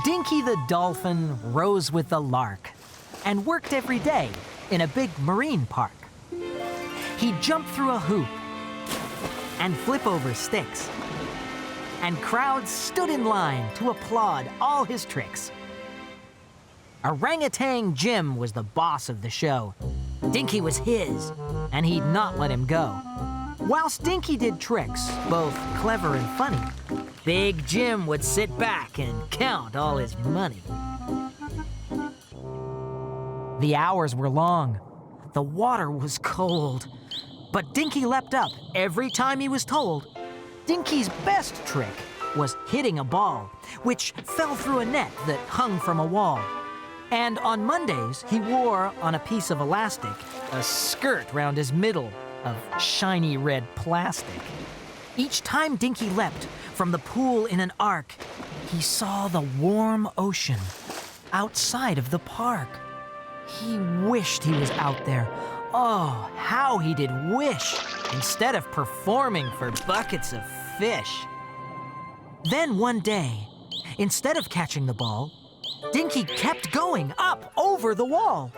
Dinky the dolphin rose with the lark and worked every day in a big marine park. He'd jump through a hoop and flip over sticks, and crowds stood in line to applaud all his tricks. Orang-utan Jim was the boss of the show. Dinky was his, and he'd not let him go. Whilst Dinky did tricks, both clever and funny, Big Jim would sit back and count all his money. The hours were long. The water was cold. But Dinky leapt up every time he was told. Dinky's best trick was hitting a ball, which fell through a net that hung from a wall. And on Mondays, he wore on a piece of elastic a skirt round his middle of shiny red plastic. Each time Dinky leapt from the pool in an arc, he saw the warm ocean outside of the park. He wished he was out there. Oh, how he did wish, instead of performing for buckets of fish. Then one day, instead of catching the ball, Dinky kept going up over the wall.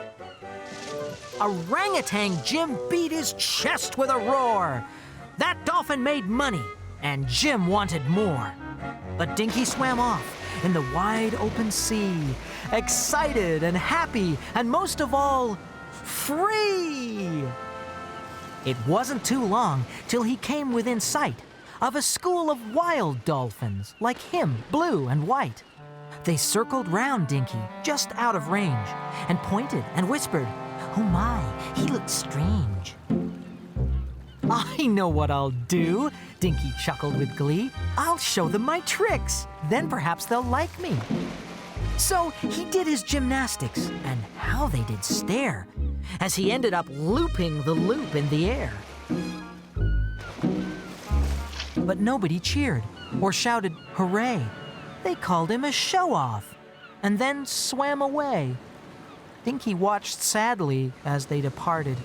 Orang-utan Jim beat his chest with a roar. That dolphin made money, and Jim wanted more. But Dinky swam off in the wide open sea, excited and happy, and most of all, free! It wasn't too long till he came within sight of a school of wild dolphins, like him, blue and white. They circled round Dinky, just out of range, and pointed and whispered, "Oh my, he looks strange." "I know what I'll do," Dinky chuckled with glee. "I'll show them my tricks, then perhaps they'll like me." So he did his gymnastics, and how they did stare, as he ended up looping the loop in the air. But nobody cheered or shouted hooray. They called him a show-off, and then swam away. Dinky watched sadly as they departed,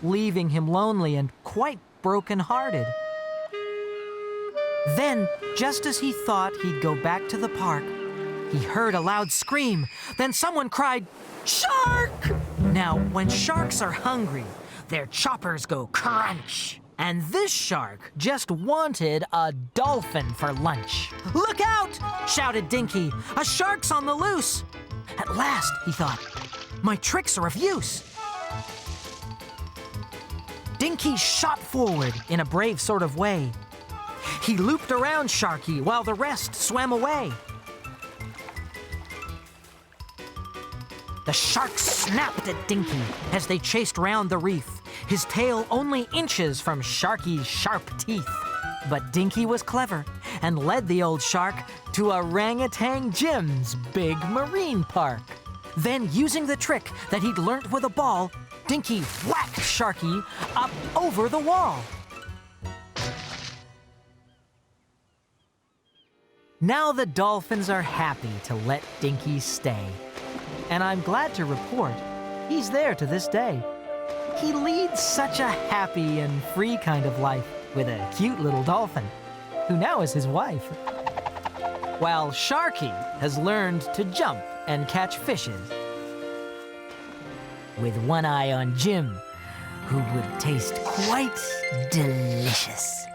leaving him lonely and quite broken-hearted. Then, just as he thought he'd go back to the park, he heard a loud scream. Then someone cried, "Shark!" Now, when sharks are hungry, their choppers go crunch. And this shark just wanted a dolphin for lunch. "Look out!" shouted Dinky. "A shark's on the loose!" At last, he thought, "my tricks are of use." Dinky shot forward in a brave sort of way. He looped around Sharky while the rest swam away. The shark snapped at Dinky as they chased round the reef, his tail only inches from Sharky's sharp teeth. But Dinky was clever and led the old shark to Orang-utan Jim's big marine park. Then, using the trick that he'd learnt with a ball, Dinky whacked Sharky up over the wall. Now the dolphins are happy to let Dinky stay. And I'm glad to report he's there to this day. He leads such a happy and free kind of life with a cute little dolphin, who now is his wife. While Sharky has learned to jump and catch fishes, with one eye on Jim, who would taste quite delicious.